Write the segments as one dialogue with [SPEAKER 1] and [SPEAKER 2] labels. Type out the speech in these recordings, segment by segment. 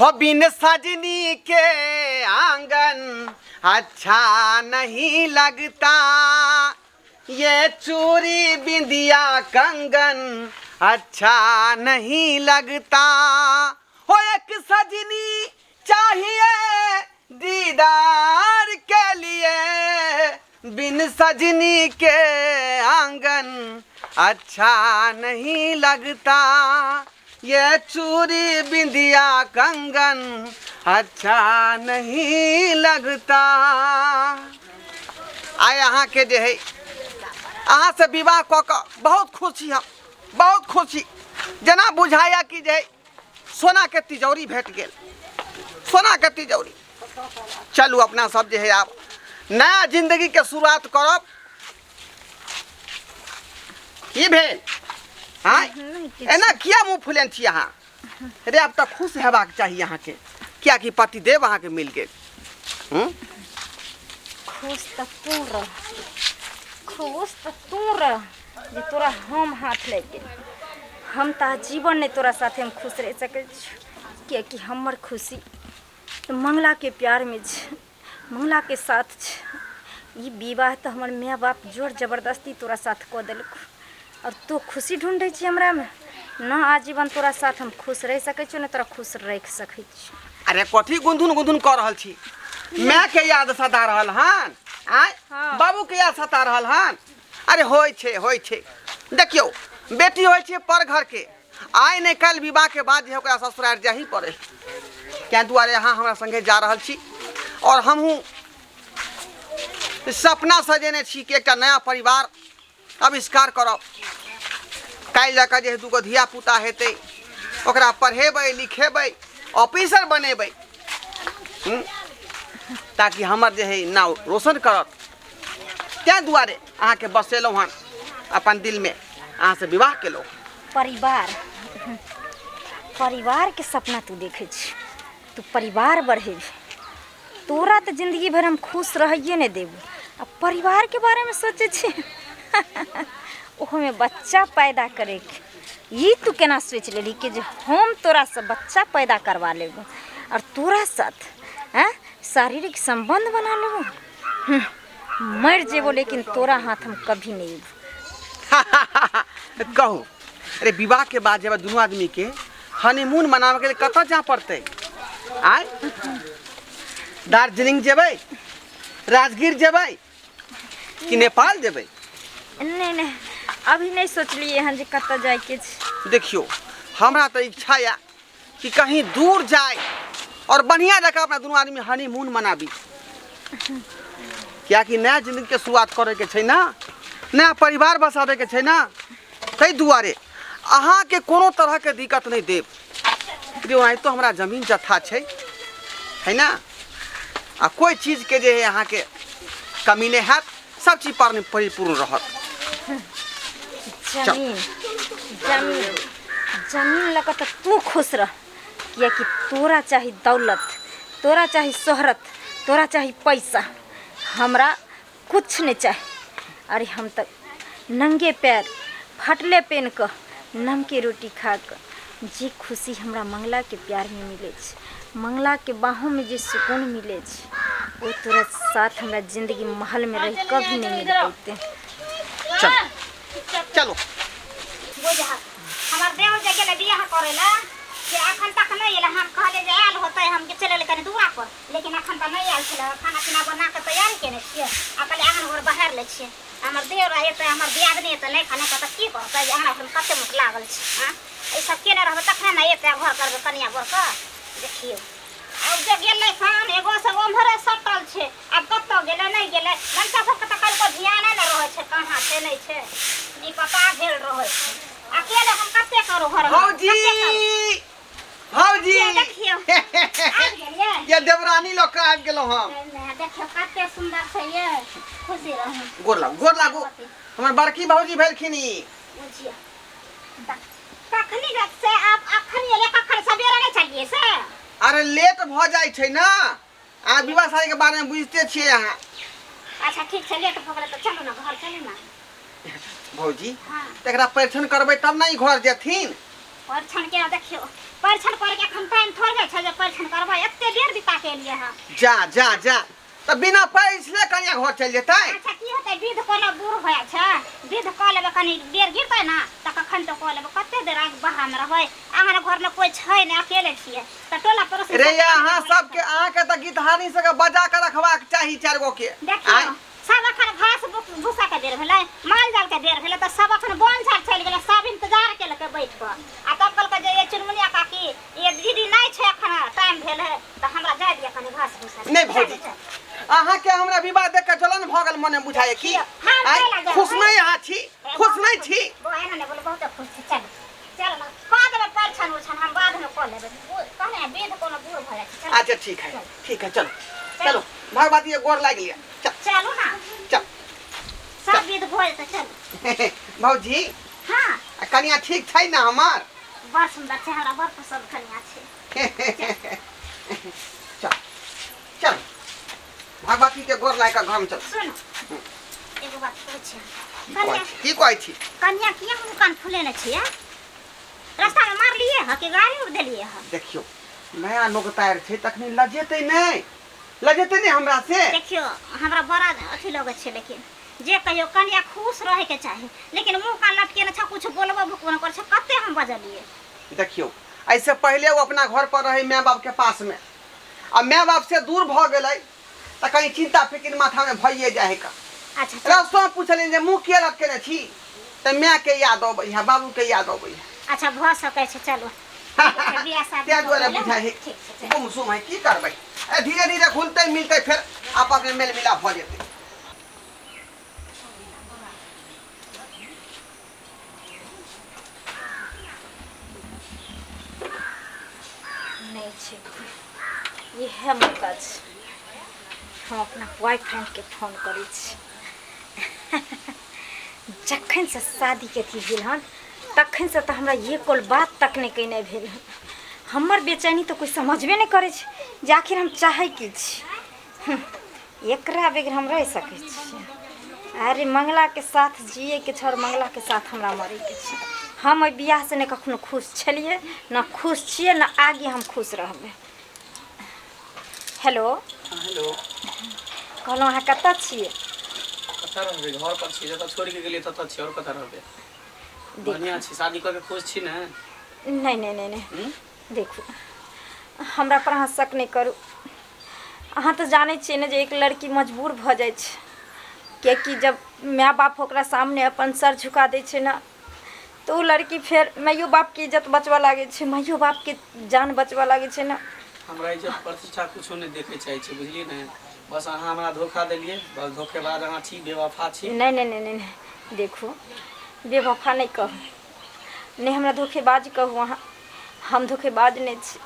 [SPEAKER 1] हो बिन सजनी के आंगन अच्छा नहीं लगता, ये चूड़ी बिंदिया कंगन अच्छा नहीं लगता। हो एक सजनी चाहिए दीदार के लिए, बिन सजनी के आंगन अच्छा नहीं लगता, ये चूड़ी बिंदिया कंगन अच्छा नहीं लगता। आए अहाँ के जे है अहाँ से विवाह कऽ कऽ बहुत खुशी हम, बहुत खुशी। जना बुझाया कि जे सोना के तिजौरी भेट गेल, सोना के तिजौरी। चलू अपना सब जे है आब नया जिंदगी के शुरुआत करब। की भेल? हाँ एना किया मुँह फुलेन छी अहाँ? रे अब तक खुश हेबाक चाहिए अहाँ के, क्या कि पतिदेव अहाँ के मिल गेल।
[SPEAKER 2] खुश तो तू रह, खुश तो तू रह जे तोरा हम हाथ लग गेल। हम तो जीवन ने तोरा साथे हम खुश रह सके, कियाकि हमर खुशी तो मंगला के प्यार में छ, मंगला के साथ छ। ई विवाह तो हमर माय बाप जोर जबरदस्ती तोरा साथ कऽ देलक, और तू खुशी ढूंढे छी हमरा में। न आजीवन तोरा साथ हम खुश रह सके छी, न तोरा खुश रख सके छी।
[SPEAKER 1] अरे कथी गुनधुन गुनधुन कर रहल छी? मैं के याद सता रहल हन, आय बाबू के याद सता रहल हन। अरे होय छे देखियो, बेटी होय छे पर घर के, आय ने कल विवाह के बाद जे ओकरा ससुराल जाही पड़े। क्या दुआरे यहाँ हमरा संगे जा रहल छी, और हमहूँ सपना सजेने छी कि एकटा नया परिवार आविष्कार करब। काल्हि जाके जे दूगो धिया पुता हेतै, ओकरा पढ़ेबै लिखेबै, ऑफिसर बनेबै, ताकि हमर जे है नाम रोशन करत। तैं दुआरे अहाँ के बसेलहुँ हन अपन दिल में, अहाँ से विवाह केलहुँ।
[SPEAKER 2] परिवार के सपना तू देखे छी, तू परिवार बढ़ेबी। तोरा तो जिंदगी भर हम खुश रहिए नहीं देबू, अब परिवार के बारे में सोचे छी। ओहो में बच्चा पैदा करे के ये तू केना सोच लेली कि जो हम तोरा से बच्चा पैदा करवा लेबू और तोरा साथ शारीरिक संबंध बना लेबू। मर जेबो लेकिन तोरा हाथ हम कभी नहीं देबू।
[SPEAKER 1] कहू, अरे विवाह के बाद जब दोनों आदमी के हनीमून मनावे के लिए कतऽ जा पड़ते? आय दार्जिलिंग जेबै, राजगीर जेबै कि नेपाल जेबै?
[SPEAKER 2] नहीं अभी नहीं सोचलिए हन जे कतऽ जाए के छै।
[SPEAKER 1] देखियो हमरा तो इच्छा है कि कहीं दूर जाए और बढ़िया जगह अपना दोनों आदमी हनीमून मनाबी। क्या कि नया जिंदगी के शुरुआत करे के छै ना, नया परिवार बसाबे के छै ना। ताहि दुआरे अहाँ के कोनो तरह के दिक्कत नहीं देब। तो हमरा जमीन जथा छै है ना, आ कोई चीज के जे है अहाँ के कमी नहीं हैत, सब चीज पर परिपूर्ण रहत।
[SPEAKER 2] जमीन लगा तो तू खुश रह, कि तोरा चाही दौलत, तोरा चाही शोहरत, तोरा चाही पैसा, हमरा कुछ नहीं चाही। अरे हम तक नंगे पैर फटले पेन कर नमके रोटी खा कर जे खुशी हमरा मंगला के प्यार में मिले, मंगला के बाहों में जे सुकून मिले, वो तोरा साथ हमरा जिंदगी महल में रह कभी नहीं मिल पाते।
[SPEAKER 1] चलो
[SPEAKER 3] हमार देव जगह ले बियाह करेला जे अखन तक नहीं एला। हम कहले जे आयल होतै, हम के चले कने दुआ पर, लेकिन अखन तक नहीं आयल छले। खाना पीना बना के तैयार केने छियै, अकले आंगन घर बाहर ले छियै। हमर देव रहे त हमर दियादनी त नहीं खाने पता की करतै जे हमरा कते मुख लागल छै। हां ई सब केने रहबे तखने नहीं एते घर करबे कनिया बर का। देखियो अब जे गेलै खान एगो से ओम्हरे सटल छै, अब कत्तो गेलै नहीं गेलै, लड़का सब के त कल को ध्यान नहीं रहे छै, कहां छै नहीं छै ई पता भेल रहे छै। अकेले हम कते करू घर में?
[SPEAKER 1] भौजी भौजी
[SPEAKER 3] देखियो आ गेलिए,
[SPEAKER 1] ये देवरानी लोग का आबि गेलो हम।
[SPEAKER 3] देखियो कते सुंदर छै ये, खुशी रहू।
[SPEAKER 1] गोर लागू हमर बड़की भौजी भेलखिनी।
[SPEAKER 3] बुझिया तखनी रात से आप अखनी एले, कखन सवेरे नहीं चलिए से?
[SPEAKER 1] अरे लेट भ जाय छै ना, आ विवाह शादी के बारे में बुझते छियै अहाँ।
[SPEAKER 3] अच्छा ठीक छै, लेट भ गेलै त चलू ना घर, चलू ना
[SPEAKER 1] भौजी।
[SPEAKER 3] हां
[SPEAKER 1] एकरा परीक्षण करबै तब ना ई घर जेथिन।
[SPEAKER 3] परीक्षण के देखियो, परीक्षण करे के एखन टाइम थोड़े छै जे परीक्षण है।
[SPEAKER 1] जा जा जा तो बिना पैसले कनिया घर चल जेतै।
[SPEAKER 3] अच्छा की होतै विध कोनो बूढ़ होया छै, विध क लेबे कनी देर गिरतै ना त कखन तो क लेबे, कते देर आग बाहर में रहबै, आंगन घर में कोई छै नै, अकेले छियै त टोला पड़ोसी
[SPEAKER 1] रे यहाँ सबके अहाँके तऽ गीतहारी सबके बजा के रखबाक चाही 4 गो के।
[SPEAKER 3] देखियो सब अखन घास भूसा के देर भेलै, माल जाल के देर भेलै, त सब अखन बन झाड़ चलि गेलै, सब इंतजार केलकै बैठ के। आ तब कहलकै जे ये चुनमुनिया काकी ये दीदी नै छै अखन टाइम भेल है त हमरा जाय दिया कनी घास भूसा।
[SPEAKER 1] नहीं भौजी अहाँके हमरा विवाह देख के जलन भ गेल, मने बुझाए कि खुश नहीं अहाँ छी, खुश नहीं छी।
[SPEAKER 3] वो एना ने बोले बहुत खुश छी। चल चल ना का देबे परछन उछन हम बाद में क लेबे, कहने विध कोनो बूढ़ भ जाय छै।
[SPEAKER 1] अच्छा ठीक है चलो चलो भगवती गोर लाग लिया।
[SPEAKER 3] चलू ना
[SPEAKER 1] चल
[SPEAKER 3] सब विध भ जेतै। चल
[SPEAKER 1] भौजी
[SPEAKER 3] हां
[SPEAKER 1] कनिया ठीक छै ना हमार?
[SPEAKER 3] बड़ सुंदर छै, हमरा बड़ पसंद कनिया छै।
[SPEAKER 1] चल चल भगवती के गोर लाग के घर में चल।
[SPEAKER 3] सुन एगो बात कहै छी, कन्या
[SPEAKER 1] की कहै छी?
[SPEAKER 3] कन्या किया हम कान फुलेने छियै? रास्ता में मार लिए ह कि गाड़ी उड़ देलिए ह?
[SPEAKER 1] देखियो नया लोग तैयार छै तखनी लजेतै नहीं हमरा से।
[SPEAKER 3] देखियो हमरा बड़ा अथी लगे छै, लेकिन जे कहियो कन्या खुश रहे के चाही, लेकिन मुंह कान लटके न छ, कुछ बोलबो भुकबो न कर छ, कते हम बजलिए।
[SPEAKER 1] देखियो ऐसे पहले वो अपना घर पर रहे माँ बाप के पास में, अब माँ बाप से दूर भ गेलै त कहीं चिंता फिक्र माथा में भइए जाए का।
[SPEAKER 3] अच्छा
[SPEAKER 1] रास्ता पूछलिन जे मुंह के लटकेने छी त माँ के याद अबै है, बाबू के याद अबै है।
[SPEAKER 3] अच्छा भ सकै छै। चलो बियाह शादी
[SPEAKER 1] त्या दुआरे बुझाइ है गुमसुम है, की करबै। धीरे धीरे खुलतै मिलतै फिर आपस में मेल मिलाप भ जेतै।
[SPEAKER 2] नहीं छै इहे मौका छै, हम अपना बॉयफ्रेंड के फोन करै छी। जखन से शादी के थी भेल हन तखन से तो हमरा ये कोल बात तक नहीं कहने भेल हन। हमर बेचैनी तो कोई समझबे नहीं करे छै जे आखिर हम चाहे की छी। एकरा बगैर हम रह सकै छी? अरे मंगला के साथ जिए के छ और मंगला के साथ हमरा मरे के छै। हम एहि बियाह से नहीं कखनो खुश छलिए ना खुश छिए ना आगे हम खुश रहबै। हेलो
[SPEAKER 4] हेलो
[SPEAKER 2] कहलहुँ अहाँ कतऽ छिए?
[SPEAKER 4] कतऽ रहबै? घर पर छी, जतऽ छोड़ के गेलियै ततऽ छी, और कतऽ रहबै? बढ़िया छी, शादी करके खुश छी ने?
[SPEAKER 2] नहीं नहीं नहीं नहीं देखू हमरा पर अहाँ शक नहीं करू। अहाँ तो जानै छियै ने जे एक लड़की मजबूर भ जाइ छै, कियाकि जब माँ बाप ओकरा सामने अपन सर झुका दै छै ना तो वो लड़की फिर माइयो बाप की इज्जत बचवा लागे छै, माइयो बाप के जान बचवा लागे छै ना।
[SPEAKER 4] हमरा इज्जत प्रतिष्ठा कुछो नहीं देखे चाहे छै, बुझलिए ने? बस अहाँ हमरा धोखा देलिए, बस धोखेबाज अहाँ छी, बेवफा छी।
[SPEAKER 2] नहीं नहीं नहीं नहीं देखू बेवफा नहीं कहू, नहीं हमरा धोखेबाज कहू अहाँ। हम धोखेबाज नहीं छी,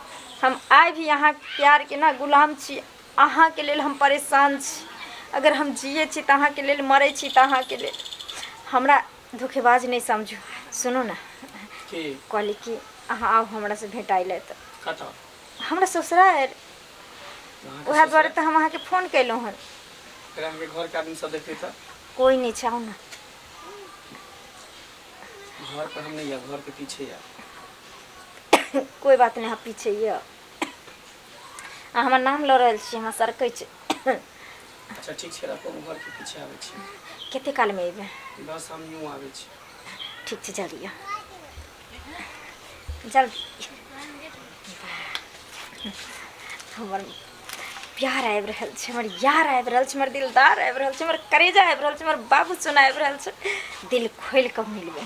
[SPEAKER 2] हम आइ भी अहाँ प्यार के ना गुलाम छी। अहाँ के लेल हम परेशान छी, अगर हम जिए छी तो अहाँ के लेल, मरे छी तो अहाँ के लेल। हमरा धोखेबाज नहीं समझू। सुनो ना कहली कि अहाँ आउ हमरा से भेटाइले तो
[SPEAKER 4] कतऽ?
[SPEAKER 2] हमरा ससुराल वह द्वारे तो हम अहाँ के फोन कैलहुँ हन।
[SPEAKER 4] फिर अहाँके घर के आदमी सब देखते तऽ?
[SPEAKER 2] कोई नहीं चाहू ना।
[SPEAKER 4] घर पर हम नहीं या, घर के पीछे या।
[SPEAKER 2] कोई बात नहीं, हाँ पीछे ये हमार नाम लऽ रहल छी, हमरा सरकै छै।
[SPEAKER 4] अच्छा ठीक छै, रखो, घर के पीछे आबै छी।
[SPEAKER 2] कते काल में अयबै?
[SPEAKER 4] बस हम यूँ आबै छी।
[SPEAKER 2] ठीक छै जल्दी जल्दी। हमर प्यार आबि रहल छै, हमर यार आबि रहल छै, हमर दिलदार आबि रहल छै, हमर करेजा आबि रहल छै, हमर बाबू सोना आबि रहल छै। दिल खोलि कऽ मिलबै।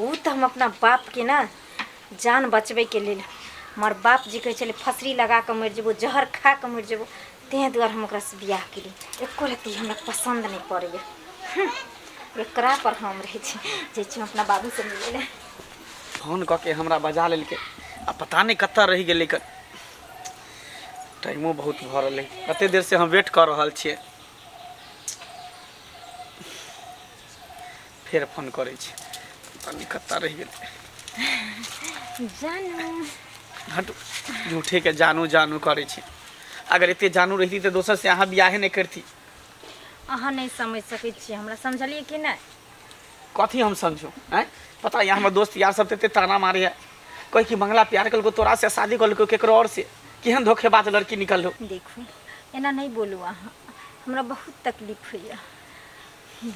[SPEAKER 2] ओ तऽ हम अपना बाप के ना जान बचबै के लेल, हमर बाप जी कहै छलै फसरी लगा कऽ मरि जेबो, जहर खा कऽ मरि जेबो, तेँ दुआरे हम ओकरासँ बियाह केलियै। एको रत्ती हमरा पसन्द नहीं पड़ैए। एकरा पर हम रहै छी, जाइ छी अपना बाबू से मिलै लए।
[SPEAKER 4] फोन कऽ के हमरा बजा लेलकै, आ पता नहीं कतऽ रहि गेलै। टाइमो बहुत भऽ रहलै, कते देर से हम वेट कर रहल छियै। फिर फोन करै छी, पता नहीं कतऽ रहि गेलै।
[SPEAKER 2] जानू
[SPEAKER 4] हट, झूठे के जानू जानू करै छी। अगर एते जानू रही तो दोसर से अहाँ बियाहे नहीं करती।
[SPEAKER 2] अहाँ नहीं समझ सकै छियै हमरा, समझलिए कि नहीं?
[SPEAKER 4] कथी हम समझू? आँय पता है हमर दोस्त यार सब ते ताना मारे है, कोई कि मंगला प्यार कल को तोरा से शादी कल को केकरो और से, केहन धोखेबाज लड़की निकल हो।
[SPEAKER 2] देखू एना नहीं बोलू अहाँ, हमरा बहुत तकलीफ हुई।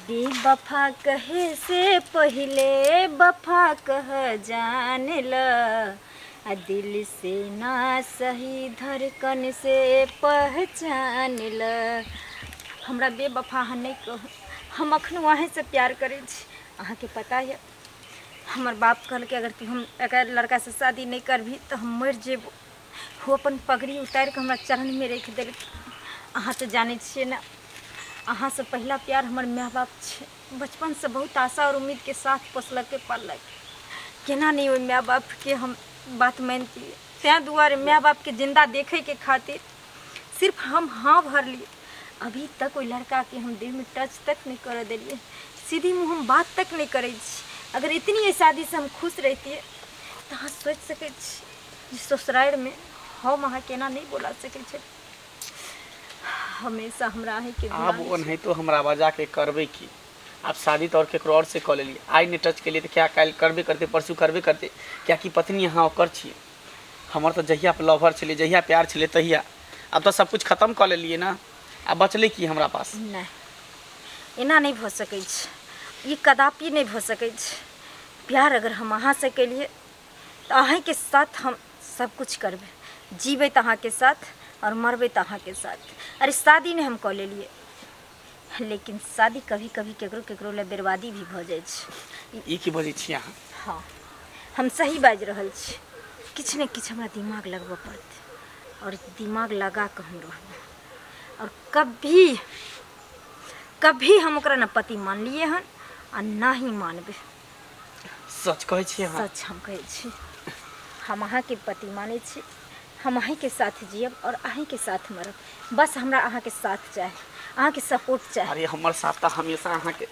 [SPEAKER 2] बेवफा कहे से पहले वफा कह जान ल, आ दिल से ना सही धड़कन से पहचान ल। हमरा बेवफा अहाँ नहीं कह, हम अखनो अहें से प्यार करे छी। अहाँ के पता है हमर बाप कहल कि अगर लड़का से शादी नहीं करबी तो हम मर जेबो। वो अपन पगड़ी उतार के हमरा चरण में रख देल। अहाँ तो जाने छिए ना, अहाँ से पहला प्यार हमर माँ बाप छे। बचपन से बहुत आशा और उम्मीद के साथ पोसलक पालक, केना नहीं ओहि माँ बाप के हम बात मानती। तैं दुआरे माँ बाप के जिंदा देखे के खातिर सिर्फ हम हाँ भर लिए। अभी तक कोई लड़का के हम दिल में टच तक नहीं कर दिलिए, सीधी मुँह हम बात तक नहीं करे। अगर इतनी ये शादी से हम खुश रहती तो अहाँ सोच सके ससुराल में हम अहाँ केना नहीं बोला सके छे। हमेशा हमरा अहीं के
[SPEAKER 4] अब वो नहीं तो हमरा वजह के करबे की। आप शादी तो और केकरो और से कऽ लेलिए, आइ नहीं टच के लिए तो क्या काल करबे करते, परसू करबे करते। क्या कि पत्नी यहाँ ओकर छिए, हमर तो जहिया लवर छले, जहिया प्यार छले तहिया। अब तो सब कुछ खत्म कर लेलिए ना, अब बचले की हमरा पास।
[SPEAKER 2] नहीं एना नहीं भ सकै छै, ये कदापि नहीं भ सकै छै। प्यार अगर हम अहाँ से केलिए तो अहीं के साथ हम सब कुछ करबे, जीबे तो अहाँ के साथ और मरबे तो अहाँ के साथ। अरे शादी ने हम कऽ लेलिए, लेकिन शादी कभी कभी केकरो केकरो ले बर्बादी भी भ जाइ छै।
[SPEAKER 4] ई की बजै छी अहाँ?
[SPEAKER 2] हाँ हम सही बाजि रहल छी। किछु ने किछु हमरा दिमाग लगबऽ पड़तै और दिमाग लगा कऽ हम रहबै। और कभी हम ओकरा न पति मान लिए हन आ ना ही मानबे।
[SPEAKER 4] सच कहै छी अहाँ?
[SPEAKER 2] सच हम कहै छी। हम अहाँ के पति माने छी, हम अहीं के साथ जियब और अहीं के साथ मरब। बस हमरा अहाँ के साथ चाहे, अहाँ के सपोर्ट चाहे।
[SPEAKER 4] अरे हमर साथ तो हमेशा अहाँ के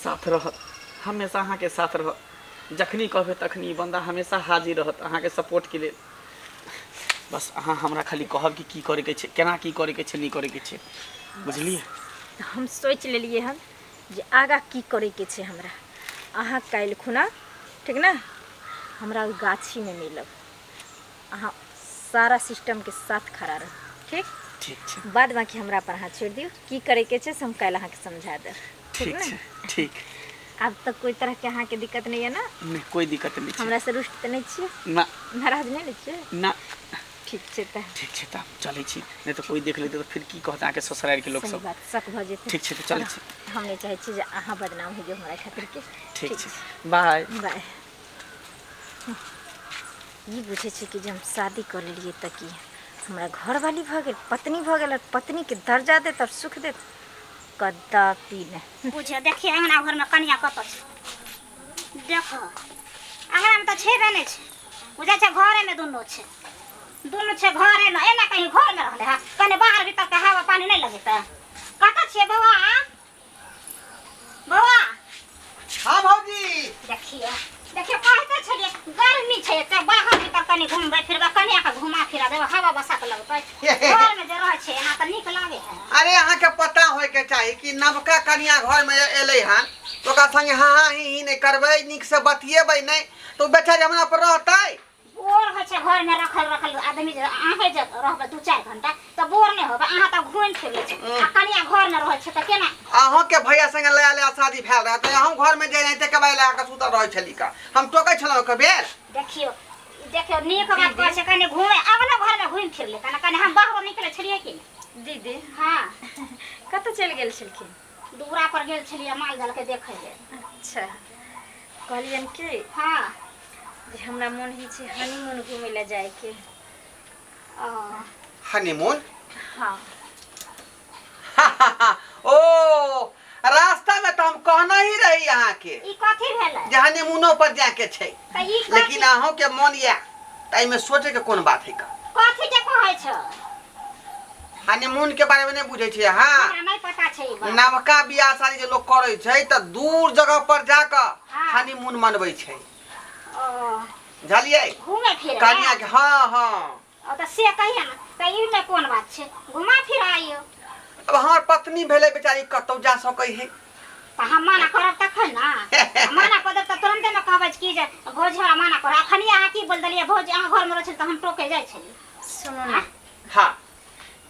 [SPEAKER 4] साथ रहत, हमेशा अहाँ के साथ रहत। जखनी कहबे तखनी बंदा हमेशा हाजिर रहत अहाँ के सपोर्ट के लिए। बस अहाँ हमरा खाली कहब कि की करे के छै, केना की करे के छै, नहीं करे के छै, बुझलिए?
[SPEAKER 2] तो हम सोच लेलिए हन जे आगा की करे के छै हमरा। अहाँ काल्हि खुना ठीक ना हमरा गाछी में मिलब, अहाँ सारा सिस्टम के साथ खड़ा रह। ठीक
[SPEAKER 4] ठीक छै।
[SPEAKER 2] बाद बाकी हमरा पर हाथ छोड़ दियो, की करे के छै से हम काल्हि अहाँ के समझा देब।
[SPEAKER 4] ठीक
[SPEAKER 2] ना?
[SPEAKER 4] छै, ठीक।
[SPEAKER 2] अब तक कोई तरह के अहाँ के दिक्कत नहीं है ना?
[SPEAKER 4] नहीं कोई दिक्कत नहीं छै।
[SPEAKER 2] हमरा से रुष्ट तो नहीं छिए
[SPEAKER 4] ना,
[SPEAKER 2] नाराज नहीं छिए
[SPEAKER 4] ना।
[SPEAKER 2] ठीक छै त
[SPEAKER 4] ठीक छै त चलै छी, नहीं तो कोई देख लेते तो फिर की कहत अहाँ के ससुराल के लोग
[SPEAKER 2] सही
[SPEAKER 4] सब।
[SPEAKER 2] बात शक भ जेतै।
[SPEAKER 4] ठीक छै त चलै छी।
[SPEAKER 2] हम नहीं चाहे छी जे अहाँ बदनाम हो हमरा खातिर के।
[SPEAKER 4] ठीक छै, बाय
[SPEAKER 2] बाय। ये बुझे छी कि जे हम शादी कर लिए त की हमरा घर वाली भ गेल, पत्नी भ गेल, पत्नी के दर्जा दे तब सुख दे कदापि नहीं।
[SPEAKER 3] बुझे देखिए अंगना घर में कनिया कत छै, देखो अंगना में तो छेबे नहीं छै। बुझे छै घरे में दुनू छै, दुनू छै घरे में। एना कहीं घर में रहले है, कने बाहर भीतर के हवा पानी नहीं लगेता। कत छिए बौआ? बौआ
[SPEAKER 1] हाँ भौजी।
[SPEAKER 3] देखिए देखिए कहते छलिए गर्मी छै त बाहर भीतर कनी घूमबे फिरबे, कनिया के घुमा फिरा देबे, हवा बसा के लगतै। घर में जे रहे छै एना त नीक लागे है।
[SPEAKER 1] अरे अहाँ के पता होय के चाही कि नवका कन्या घर में एले हन तो ओकरा संगे हाँ ही नहीं करबै, नीक से बतिएबै नहीं तो बेचारी हमरा पर रहतै।
[SPEAKER 3] बोर हो छै घर में रखल आदमी जे अहाँ जे रहबे 2-4 घंटा त बोर नहीं होबे। अहाँ त घुम फिर ले छै आ कनिया घर में रहे छै त केना?
[SPEAKER 1] अहों के भैया संगे लया लया शादी भेल रहे तो अहों घर में जे नहीं ते कबाय लगा के सुतल रहे छली का। हम टोकै छलौ के बेर।
[SPEAKER 3] देखियो देखियो नीक बात कहै छै, कनी घुमे अपना घर में घुम फिर ले कने हम बाहर निकले छलिए कि
[SPEAKER 2] दीदी
[SPEAKER 3] हां
[SPEAKER 2] कत चल गेल छलखिन?
[SPEAKER 3] दूरा पर गेल छलिए माल जाल के देखे ले।
[SPEAKER 2] अच्छा कहलियन कि
[SPEAKER 3] हां
[SPEAKER 2] जे हमरा मन ही छै हनीमून घूमे ले जाए के।
[SPEAKER 1] हनीमून?
[SPEAKER 2] हाँ
[SPEAKER 1] ओ रास्ता में तो हम कहना ही रही अहाँ के
[SPEAKER 3] ई कथि भेलै
[SPEAKER 1] जे हनीमूनो पर जाए के छै,
[SPEAKER 3] त ई
[SPEAKER 1] लेकिन अहों के मन या तई में सोचे के कोन बात है का?
[SPEAKER 3] कथि के कहै छ?
[SPEAKER 1] हनीमून के बारे में नहीं बुझे छी अहाँ?
[SPEAKER 3] हमरा नहीं पता छै ई बात।
[SPEAKER 1] नवका बियाह शादी जे लोग करे छै त दूर जगह पर जाकर
[SPEAKER 3] हाँ।
[SPEAKER 1] हनीमून मनबै छै,
[SPEAKER 3] ओ
[SPEAKER 1] बुझलिए?
[SPEAKER 3] घूमे फिरे
[SPEAKER 1] कन्या के हाँ हाँ।
[SPEAKER 3] त से कहिया न त ई में कोन बात छै? घुमा फिर आइयो।
[SPEAKER 1] अब हमार पत्नी भेले बेचारी कतौ जा सकै है
[SPEAKER 3] त हम मना करब तखन ना। मना कर देब त तुरंत में कहबै कि जे भोज हमरा मना कर। अखनी अहाँ की बोल देलिए भोज अहाँ घर में रह छ त हम टोके जाय छली।
[SPEAKER 2] सुनो ना
[SPEAKER 1] हाँ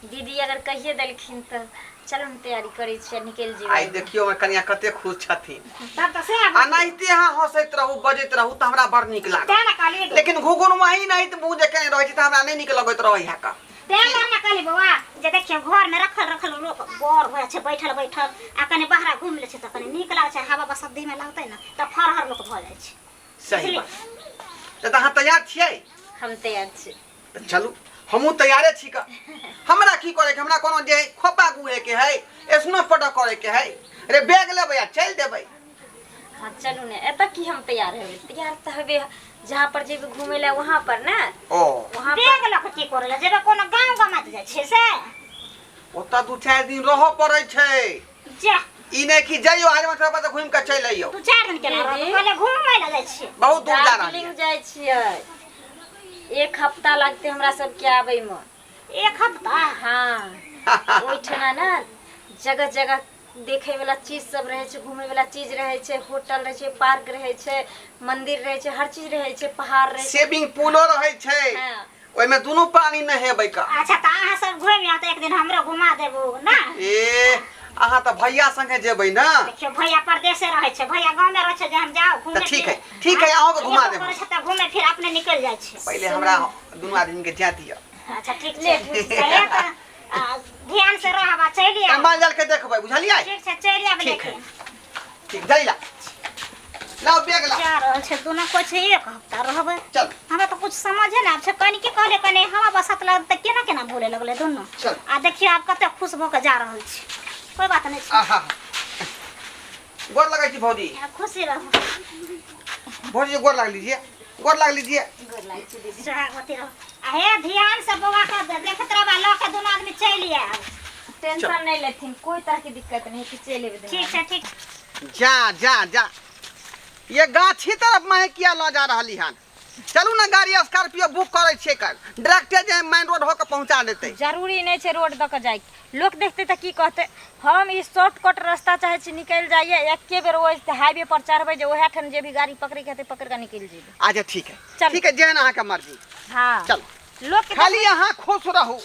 [SPEAKER 2] दीदी अगर कहिए देलखिन तो चलो हम तैयारी करै छियै निकल
[SPEAKER 1] आई
[SPEAKER 2] जेबै।
[SPEAKER 1] देखियो हमर कनिया कते खुश छथिन।
[SPEAKER 3] तब तो से
[SPEAKER 1] आ नहिते यहाँ हंसैत रहू बजैत रहू त हमरा बड़ नीक लागल।
[SPEAKER 3] तेना कहली
[SPEAKER 1] लेकिन घुगुन वही नहीं त मुंह जे कहीं रहै छै त हमरा नहीं नीक लगैत रहै है का।
[SPEAKER 3] तेना कहली बौआ जे देखियो घर में रखल लोग बोर होय छै बैठल आ कने बाहर घूम ले छै त कने नीक लागे छै हवा बसद्दी में लगतै ना त फरहर लोग भ जाय छै।
[SPEAKER 1] सही बात। त अहाँ तैयार छियै?
[SPEAKER 2] हम तैयार छी।
[SPEAKER 1] त चलू हमहू तैयारे छी का। हमरा की करे के हमरा कोनो जे खोपा गुए के है स्नो पटा करे के है। अरे बैग लेबै आ चल देबै।
[SPEAKER 2] हाँ चलू ने एत की हम तैयार हेबै तैयार त हेबै जहाँ पर जेबै घूमे ला वहाँ पर ना
[SPEAKER 1] ओ
[SPEAKER 2] वहाँ
[SPEAKER 3] बैग
[SPEAKER 2] पर
[SPEAKER 3] लक की करे ला जेबे कोनो गांव गमात जाय छै से
[SPEAKER 1] ओता 2-4 दिन रहो पड़ै छै।
[SPEAKER 3] जा
[SPEAKER 1] ई नहीं कि जाइयो आज मतलब त घूम के चल आइयो।
[SPEAKER 3] 2-4 दिन के रह
[SPEAKER 2] दीदी।
[SPEAKER 3] पहले घूमै ला जाय छै।
[SPEAKER 1] बहुत दूर जा रहल
[SPEAKER 2] दार्जिलिंग जाय छियै। 1 हफ्ता लगते हमरा सबके आबै में।
[SPEAKER 3] 1 हफ्ता
[SPEAKER 2] हाँ ओइठना ना जगह जगह देखे वाला चीज सब रहे छै घूमे वाला चीज रहे छै होटल रहे छै पार्क रहे छै मंदिर रहे छै हर चीज रहे छै पहाड़ रहे छै।
[SPEAKER 1] सेविंग पूलो रहै छै।
[SPEAKER 2] हाँ
[SPEAKER 1] ओइमे दुनू पानी न हेबै का।
[SPEAKER 3] अच्छा त अहाँ सब घूम आ त एक दिन हमरो घुमा देबो ना।
[SPEAKER 1] ए अहाँ त भैया संगे जेबै ना।
[SPEAKER 3] देखियो भैया परदेसे रहे छै भैया गांव में रहे छै जे हम जाओ घूमे
[SPEAKER 1] त ठीक है अहाँ को घुमा देबै।
[SPEAKER 3] करे छै त घूमे फिर अपने निकल जाय छै।
[SPEAKER 1] पहले हमरा दुनू आदमी के जा दिया।
[SPEAKER 3] अच्छा ठीक छै चले त ध्यान से रहबा चलिए
[SPEAKER 1] कमाल जल के देखबै बुझलियै।
[SPEAKER 3] ठीक छै चलिए अब
[SPEAKER 1] ठीक है।
[SPEAKER 3] लेके
[SPEAKER 1] ठीक जाइला लाओ बैग लाओ
[SPEAKER 3] जा रहल छै दोनों को छै 1 हफ्ता रहबै।
[SPEAKER 1] चल
[SPEAKER 3] हमरा तो कुछ समझे ना आब छै कनी के कहले कने हवा बसत लग त केना बोले लगले दोनों।
[SPEAKER 1] चल।
[SPEAKER 3] आ देखियो आप कते खुश भ के जा रहल छी कोई बात नहीं छै।
[SPEAKER 1] आहा गोर लगै छी भौजी।
[SPEAKER 3] खुशी रहो
[SPEAKER 1] भौजी गोर लग लीजिए गोर लग लीजिए।
[SPEAKER 2] गोर लागै छी दीदी।
[SPEAKER 3] सुहागवती रहो आ हे ध्यान से बौआ के देखत रहबा ल के दोनों आदमी चल आब।
[SPEAKER 2] टेंशन नहीं लेथिन कोई तरह की दिक्कत नहीं कि चले लेबै।
[SPEAKER 3] ठीक छै ठीक
[SPEAKER 1] जा जा जा ये गाछी तरफ माहे किया ल जा रहली हन। चलू ना गाड़ी स्कॉर्पियो बुक करे छे कर डायरेक्ट जे मेन रोड होके पहुंचा देते।
[SPEAKER 2] जरूरी नहीं छै रोड द के जाय लोग देखते त की कहते हम ई शॉर्टकट रास्ता चाहे छी निकल जाइए एके बेर ओइ हाईवे पर चढ़बै जे ओहे ठन जे भी गाड़ी पकड़े के हेतै पकड़ के निकल जेबै।
[SPEAKER 1] अच्छा ठीक है
[SPEAKER 2] चल।
[SPEAKER 1] ठीक है जेहन अहाँ के मर्जी।
[SPEAKER 2] हाँ
[SPEAKER 1] चल
[SPEAKER 2] लोग के
[SPEAKER 1] खाली यहाँ खुश रहू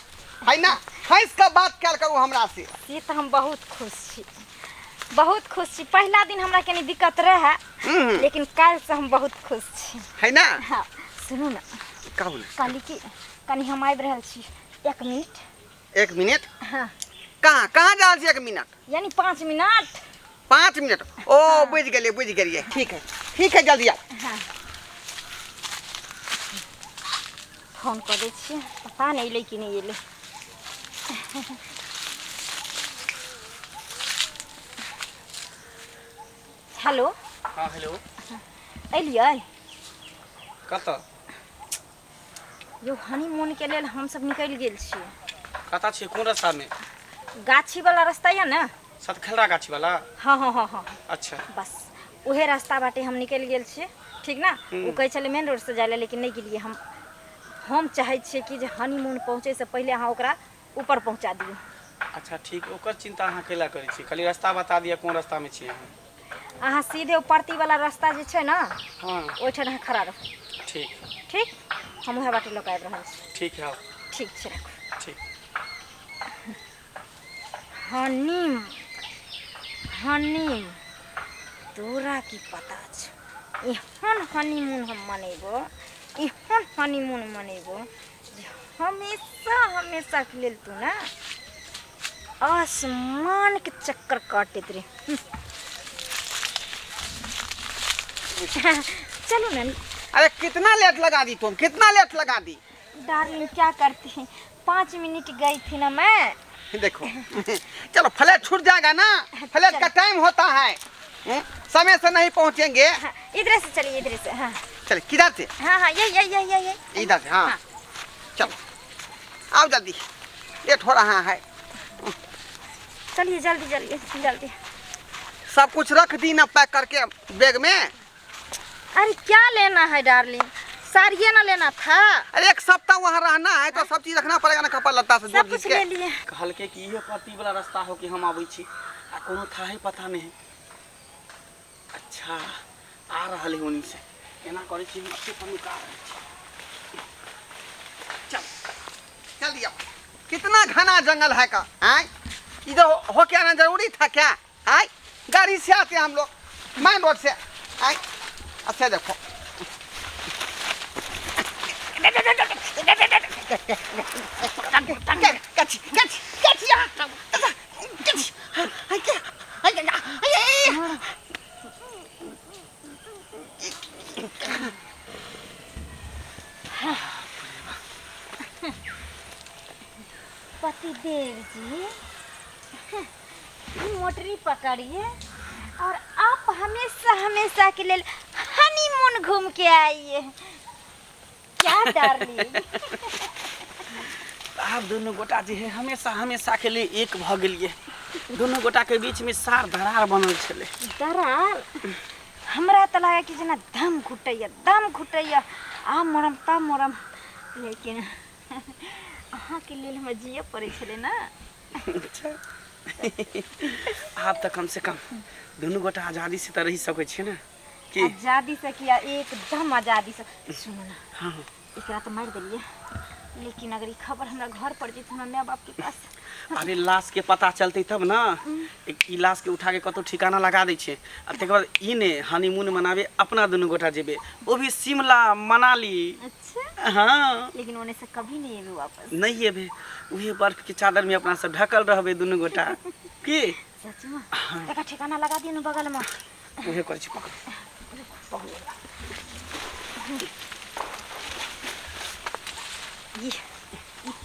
[SPEAKER 1] है ना हंस के बात कैल करू हमरा से।
[SPEAKER 2] ये तो हम बहुत खुश छी बहुत खुश छी। पहला दिन हमरा कनी दिक्कत रहे लेकिन काल से हम बहुत खुश छी
[SPEAKER 1] है ना।
[SPEAKER 2] हाँ सुनू ना
[SPEAKER 1] कहू
[SPEAKER 2] कहली कि कनी हम आबि रहल छी 1 मिनट।
[SPEAKER 1] 1 मिनट
[SPEAKER 2] हाँ
[SPEAKER 1] कहाँ कहाँ जा रहल छी 1 मिनट
[SPEAKER 2] यानी 5 मिनट।
[SPEAKER 1] 5 मिनट ओ बुझ गेलिए ठीक है जल्दी आ।
[SPEAKER 2] हाँ फोन कर दै छियै पता नहीं अयलै कि नहीं अयलै। हेलो
[SPEAKER 4] हाँ हेलो
[SPEAKER 2] अयलियै
[SPEAKER 4] कतऽ
[SPEAKER 2] यौ हनीमून के लेल हम सब निकलि गेल छियै।
[SPEAKER 4] कतऽ छियै कोन रास्ता में?
[SPEAKER 2] गाछी वाला रास्ता यऽ ना।
[SPEAKER 4] सतखलरा गाछी वाला।
[SPEAKER 2] हाँ
[SPEAKER 4] अच्छा
[SPEAKER 2] बस उहे रास्ता बाटे हम निकलि गेल छियै ठीक ना। वो कहै छलै मेन रोड से जाय ला लेकिन नहीं गेलियै हम चाहै छियै कि जे हनीमून पहुँचे से पहले अहाँ ओकरा ऊपर पहुँचा दियौ।
[SPEAKER 4] अच्छा ठीक ओकर चिंता अहाँ कैला करै छी खाली रास्ता बता दिअ कोन रास्ता में छियै अहाँ।
[SPEAKER 2] अहाँ सीधे परती वाला रास्ता जे छै ना
[SPEAKER 4] हाँ
[SPEAKER 2] ओहिठाम अहाँ खड़ा रहू।
[SPEAKER 4] ठीक
[SPEAKER 2] ठीक हम उहे बाटे लऽ के आबि रहल छी।
[SPEAKER 4] ठीक है आओ
[SPEAKER 2] ठीक छै राखू।
[SPEAKER 4] ठीक
[SPEAKER 2] हनीम तोरा की पता छ एहन हनीमून हम मनेबो एहन हनीमून मनेबो जे हमेशा के लेल तू ना आसमान के चक्कर काटत रे। चलो ना।
[SPEAKER 1] अरे कितना लेट लगा दी तुम कितना लेट लगा दी।
[SPEAKER 2] डार्लिंग क्या करती हैं 5 मिनट गई थी ना मैं।
[SPEAKER 1] देखो चलो फ्लैट छूट जाएगा ना फ्लैट का टाइम होता है समय से नहीं पहुंचेंगे।
[SPEAKER 2] हाँ, इधर से चलिए इधर से। हाँ
[SPEAKER 1] चल किधर से?
[SPEAKER 2] हाँ ये
[SPEAKER 1] इधर से। हाँ चलो आओ जल्दी लेट हो रहा है।
[SPEAKER 2] चलिए जल्दी।
[SPEAKER 1] सब कुछ रख दी ना पैक करके बैग में।
[SPEAKER 2] अरे क्या लेना है डार्लिंग साड़ियाँ ना लेना था।
[SPEAKER 1] अरे 1 सप्ताह वहाँ रहना है तो सब चीज रखना पड़ेगा ना कपड़ा लत्ता से
[SPEAKER 2] सब कुछ ले लिए।
[SPEAKER 4] कहलके कि इहे परती वाला रास्ता हो कि हम आबै छी आ कोनो था ही पता नहीं। अच्छा आ रहल है ओनी से एना करे छी हम अच्छे पर नुका रहे छी। चल
[SPEAKER 1] दिया। कितना घना जंगल है का, आए इधर हो के आना जरूरी था क्या? आए गाड़ी से आते हम लोग, मेन रोड से। आए अच्छा देखो,
[SPEAKER 2] पतिदेव जी, मोटरी पकड़िए और आप हमेशा हमेशा के लिए हनीमून घूम के आइए। क्या डार्लिंग?
[SPEAKER 4] आप दोनों गोटा जे है हमेशा हमेशा के लिए एक भ गेलिए। दोनों गोटा के बीच में सार दरार बनल छले।
[SPEAKER 2] दरार हमरा त लागे कि जना दम घुटैया आ मरम ता मरम, लेकिन अहाँ के लिए हम जिए पड़े छले ना।
[SPEAKER 4] अच्छा आप तो कम से कम दोनों गोटा आजादी से तो रही सकै छी ना कि?
[SPEAKER 2] आजादी से किया, एकदम आजादी से। सुनो ना,
[SPEAKER 4] हाँ
[SPEAKER 2] एकरा तो मार दिलिए, लेकिन अगर ये खबर हमरा घर पड़ जेत हमरा माँ बाप के पास।
[SPEAKER 4] अरे लाश के पता चलते तब ना। ई लाश के उठा के कतो ठिकाना लगा दै छे। आ तकर बाद ई ने हनीमून मनावे अपना दोनों गोटा जेबे, वो भी शिमला मनाली।
[SPEAKER 2] अच्छा,
[SPEAKER 4] हाँ
[SPEAKER 2] लेकिन ओने से कभी नहीं एबे वापस।
[SPEAKER 4] नहीं एबे, उहे बर्फ के चादर में अपना सब ढकल रहबे दोनों गोटा की।
[SPEAKER 2] सच में एका ठिकाना लगा दिए न बगल में।
[SPEAKER 4] उहे कर छी पकड़।
[SPEAKER 2] ये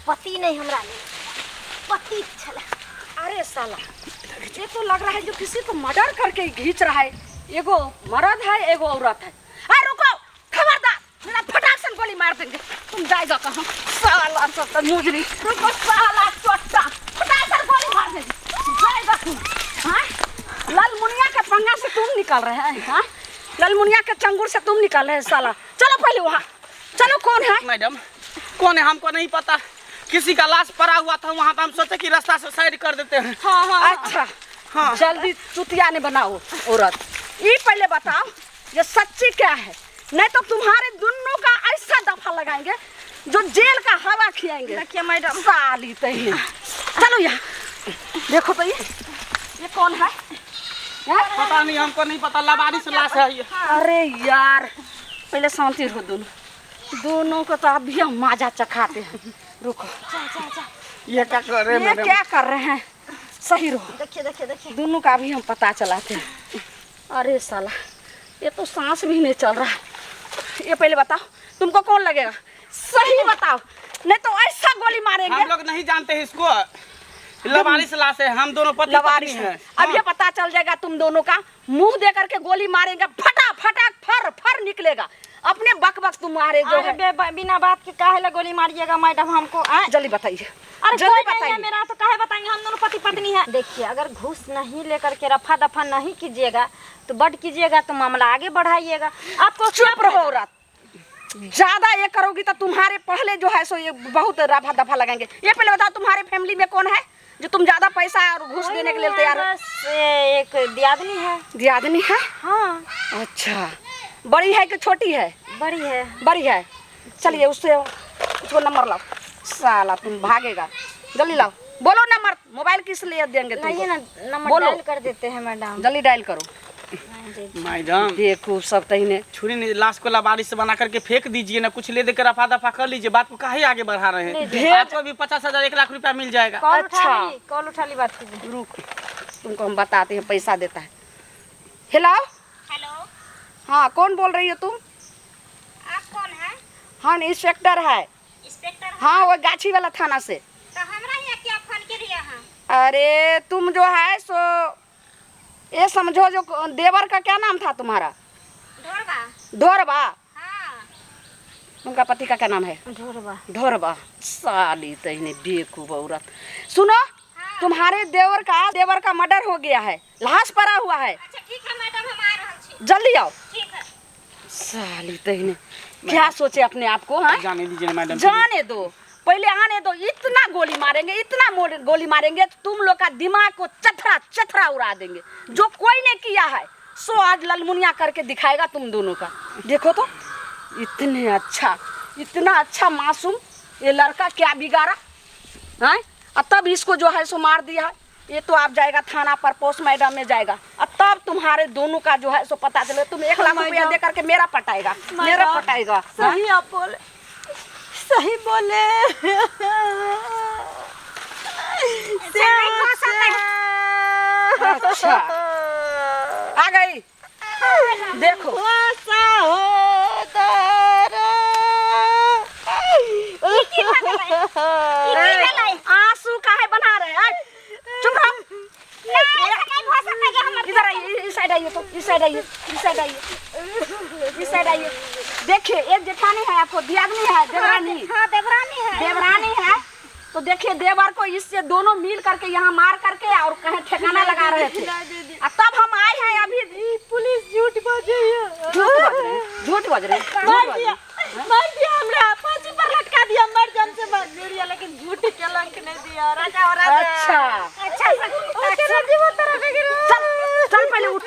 [SPEAKER 2] पति नहीं हमरा ले, पति छला।
[SPEAKER 5] अरे साला, ये तो लग रहा है जो किसी को मर्डर करके खींच रहा है। एगो मर्द है, एगो औरत है। अरे रुको, खबरदार, मेरा फटाक से गोली मार देंगे। तुम जाएगा कहाँ? साला सब मुजरी। रुको साला चोट्टा, फटाक से गोली मार देंगे। जाएगा तुम? हाँ? लालमुनिया के पंगा से तुम निकल रहे हैं? हाँ? लालमुनिया के चंगुर से तुम निकल रहे हैं साला। चलो पहले वहाँ चलो। कौन है?
[SPEAKER 4] मैडम कौन है हमको नहीं पता। किसी का लाश पड़ा हुआ था वहाँ, तो हम सोचे कि रास्ता से साइड कर देते हैं।
[SPEAKER 5] हाँ, अच्छा
[SPEAKER 4] हाँ।
[SPEAKER 5] जल्दी चुतिया ने बनाओ औरत। ये पहले बताओ ये सच्ची क्या है, नहीं तो तुम्हारे दोनों का ऐसा दफा लगाएंगे जो जेल का हवा खियाएंगे।
[SPEAKER 2] देखिए मैडम,
[SPEAKER 5] साली तही। चलो यहाँ देखो तो ये कौन है?
[SPEAKER 4] पता नहीं, हमको नहीं पता। लबारी से लाश है ये।
[SPEAKER 5] अरे यार, पहले शांति रहो। दोनों को तो अभी हम माजा चखाते हैं। रुको,
[SPEAKER 4] ये क्या कर रहे हैं
[SPEAKER 5] ये
[SPEAKER 4] मैडम?
[SPEAKER 5] क्या कर रहे हैं? सही रहो।
[SPEAKER 2] देखिए।
[SPEAKER 5] दोनों का भी हम पता चलाते हैं। अरे साला, ये तो सांस भी नहीं चल रहा। ये पहले बताओ तुमको कौन लगेगा? सही बताओ, नहीं तो ऐसा गोली मारेंगे।
[SPEAKER 4] हम लोग नहीं जानते हैं इसको। लबारिश लाश है, हम दोनों पति
[SPEAKER 5] लवारिश
[SPEAKER 4] पत्नी
[SPEAKER 5] है।
[SPEAKER 4] हैं।
[SPEAKER 5] अब ये पता चल जाएगा तुम दोनों का। मुंह दे करके गोली मारेंगे, फटा फटा फर फर निकलेगा। अपने बक बक तुम्हारे जो है।
[SPEAKER 2] अरे बिना बात के काहे ला गोली मारिएगा मैडम हमको?
[SPEAKER 5] जल्दी बताइए,
[SPEAKER 2] अरे
[SPEAKER 5] जल्दी
[SPEAKER 2] कोई नहीं है
[SPEAKER 5] बताइए।
[SPEAKER 2] मेरा, तो काहे बताएंगे, हम दोनों पति पत्नी हैं। देखिए, अगर घूस नहीं लेकर के रफा दफा नहीं कीजिएगा तो बट कीजिएगा तो मामला आगे बढ़ाइएगा। आपको
[SPEAKER 5] चुप रहो औरत, ज्यादा ये करोगी तो तुम्हारे पहले जो है सो ये बहुत रफा दफा लगाएंगे। ये पहले बताओ तुम्हारे फैमिली में कौन है जो तुम ज्यादा पैसा और घूस देने के लिए तैयार हो?
[SPEAKER 2] बस एक दियादनी है।
[SPEAKER 5] दियादनी है?
[SPEAKER 2] हाँ,
[SPEAKER 5] अच्छा, बड़ी है कि छोटी है?
[SPEAKER 2] बड़ी है।
[SPEAKER 5] बड़ी है। चलिए उसको नंबर लाओ। साला तुम भागेगा, जल्दी लाओ। बोलो नंबर, मोबाइल किस लिए देंगे
[SPEAKER 2] नहीं
[SPEAKER 5] तुमको?
[SPEAKER 2] ना, नंबर
[SPEAKER 5] बोलो।
[SPEAKER 2] डायल कर देते हैं मैडम।
[SPEAKER 5] जल्दी डायल करो।
[SPEAKER 4] मैडम
[SPEAKER 5] देखो सब तहीने।
[SPEAKER 4] छुरी ने लाश को लबारिश से बना करके फेंक दीजिए ना, कुछ ले देकर रफा दफा कर लीजिए। बात को काहे आगे बढ़ा रहे हैं? आपको भी 50,000 1 लाख रुपया मिल जाएगा।
[SPEAKER 5] अच्छा।
[SPEAKER 2] कॉल उठा ली बात कीजिए।
[SPEAKER 5] रुक, तुमको हम बताते हैं, पैसा देता है। हेलो,
[SPEAKER 3] हेलो,
[SPEAKER 5] हाँ कौन बोल रही हो तुम?
[SPEAKER 3] आप कौन है?
[SPEAKER 5] हाँ इंस्पेक्टर है।
[SPEAKER 3] इंस्पेक्टर?
[SPEAKER 5] हाँ वो गाछी वाला थाना से।
[SPEAKER 3] तो हमरा यहाँ क्या फोन के रही हैं?
[SPEAKER 5] अरे तुम जो है सो ये समझो जो देवर का क्या नाम था तुम्हारा?
[SPEAKER 3] ढोरबा?
[SPEAKER 5] ढोरबा।
[SPEAKER 3] हाँ।
[SPEAKER 5] उनका पति का क्या नाम है?
[SPEAKER 2] ढोरबा।
[SPEAKER 5] ढोरबा। साली तहीने बेवकूफ औरत। सुनो, तुम्हारे देवर का मर्डर हो गया है, लाश पड़ा हुआ है।
[SPEAKER 3] अच्छा ठीक है मैडम, हम आ रहे हैं।
[SPEAKER 5] जल्दी आओ।
[SPEAKER 3] ठीक है।
[SPEAKER 5] साली तहीने क्या सोचे अपने आप को? हाँ
[SPEAKER 4] जाने दीजिए ना मैडम।
[SPEAKER 5] जाने दो, पहले आने दो। इतना गोली मारेंगे, इतना गोली मारेंगे तुम लोग का दिमाग को चथरा चथरा उड़ा देंगे। जो कोई ने किया है सो आज ललमुनिया करके दिखाएगा तुम दोनों का। देखो तो इतना अच्छा मासूम ये लड़का क्या बिगाड़ा। हैं? और तब इसको जो है सो मार दिया। ये तो आप जाएगा थाना पर, पोस्ट मैडम में जाएगा और तब तुम्हारे दोनों का जो है सो पता चले। तुम 1 लाख रुपया दे करके मेरा पटाएगा, मेरा पटाएगा।
[SPEAKER 2] सही आप बोले, सही बोले।
[SPEAKER 5] अच्छा आ गई, देखो आंसू काहे बना रहे हैं? चुप रहो। इधर आइए, इस साइड आइए, तो इस साइड आइए, इस साइड आइए, इस साइड आइए। देखिए एक जेठानी है, आपको दियादनी है, देवरानी।
[SPEAKER 3] हाँ देवरानी है।
[SPEAKER 5] देवरानी है तो देखिए देवर को इससे दोनों मिल करके यहाँ मार करके और कहीं ठिकाना लगा रहे थे। और तब हम आए हैं अभी।
[SPEAKER 2] पुलिस झूठ बोले,
[SPEAKER 5] झूठ बज रहे
[SPEAKER 2] मार दिया हमरा, फांसी पर लटका दिया, मर जान से मार दिया, लेकिन झूठी कलंक नहीं दिया। राजा और राजा।
[SPEAKER 5] अच्छा
[SPEAKER 2] तेरा जीवन तेरा बिगड़।
[SPEAKER 5] चल पहले उठ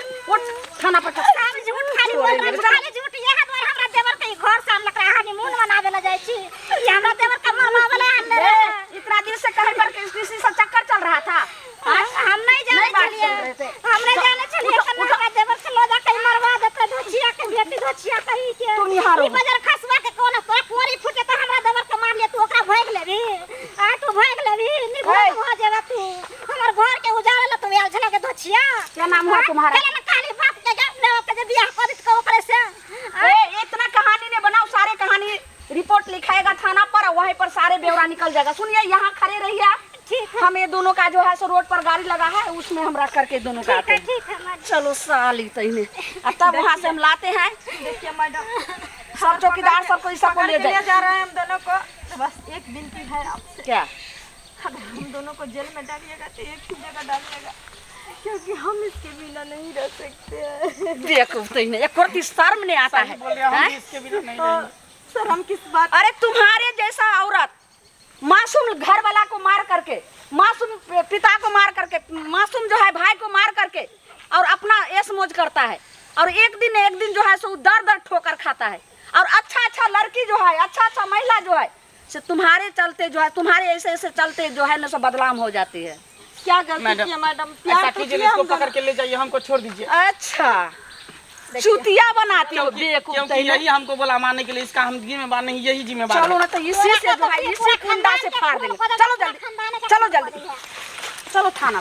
[SPEAKER 5] थाना पर।
[SPEAKER 3] सब झूठ खाली बोल रहे, खाली झूठ। यह द्वार हमरा देवर के घर से हम लग रहा हनीमून मनावे ला जाई छी। ये हमरा देवर का मामा वाला अंदर है।
[SPEAKER 5] इतना दिन से कहीं पर किसी से चक्कर चल रहा था।
[SPEAKER 3] हम नहीं जाने चलिए, हम नहीं जाने चलिए। हमरा देवर के लोजा कहीं मरवा देते, धोचिया के बेटी धोचिया कहीं के।
[SPEAKER 5] तुम यहाँ रहो।
[SPEAKER 3] ई बाजार खसवा के कोन तोरा कोरी फुटे त हमरा देवर के मार ले, तू ओकरा भाग लेबी। आ तू भाग लेबी, निभर हो जावे तू। हमर घर के उजाड़े ला तू आल छला के धोचिया।
[SPEAKER 5] क्या नाम है तुम्हारा?
[SPEAKER 3] चले ना खाली बात के जा ले के बियाह कर दित को ओकरे से।
[SPEAKER 5] इतना कहानी ने बनाओ, सारे कहानी रिपोर्ट लिखाएगा थाना पर और वहीं पर सारे ब्यौरा निकल जाएगा। सुनिए यहाँ खड़े रहिए आप।
[SPEAKER 3] ठीक है,
[SPEAKER 5] हम ये दोनों का जो है सो रोड पर गाड़ी लगा है, उसमें हम रख करके दोनों का आते हैं।
[SPEAKER 3] ठीक है मैडम।
[SPEAKER 5] चलो साली तईने। अब तब वहाँ से हम लाते हैं।
[SPEAKER 2] देखिए मैडम,
[SPEAKER 5] सब चौकीदार सबको इस सबको ले जाए।
[SPEAKER 2] जा रहे हैं हम दोनों को। बस एक विनती है आपसे,
[SPEAKER 5] क्या?
[SPEAKER 2] अगर हम दोनों को जेल में डालिएगा तो एक ही जगह डालिएगा, क्योंकि हम इसके बिना नहीं रह सकते हैं।
[SPEAKER 5] देखो तईने एक कोई शर्म नहीं आता है। हैं?
[SPEAKER 4] इसके बिना नहीं रहेंगे।
[SPEAKER 2] सर हम किस बात।
[SPEAKER 5] अरे तुम्हारे जैसा औरत मासूम घर वाला को मार करके, मासूम पिता को मार करके, मासूम जो है भाई को मार करके और अपना ऐश मौज करता है, और एक दिन जो है सो दर दर ठोकर खाता है। और अच्छा लड़की जो है, अच्छा महिला जो है से तुम्हारे चलते जो है, तुम्हारे ऐसे चलते जो है ना सो बदनाम हो जाती है।
[SPEAKER 2] क्या गलती किया मैडम? प्यार
[SPEAKER 4] ऐसा
[SPEAKER 2] तो
[SPEAKER 4] कीजिए,
[SPEAKER 2] किया
[SPEAKER 4] इसको
[SPEAKER 2] हम
[SPEAKER 4] पकड़
[SPEAKER 2] दोनों।
[SPEAKER 4] के ले जाइए, हमको छोड़ दीजिए।
[SPEAKER 5] अच्छा चुतिया बनाती हो बेवकूफ
[SPEAKER 4] क्योंकि
[SPEAKER 5] तईने।
[SPEAKER 4] यही हमको बोला मारने के लिए, इसका हम जिम्मेवार नहीं, यही जिम्मेवार
[SPEAKER 5] चलो
[SPEAKER 4] है।
[SPEAKER 5] ना तो इसी से जो है इसी कुंडा से फाड़ देंगे। चलो जल्दी, चलो जल्दी, चलो थाना।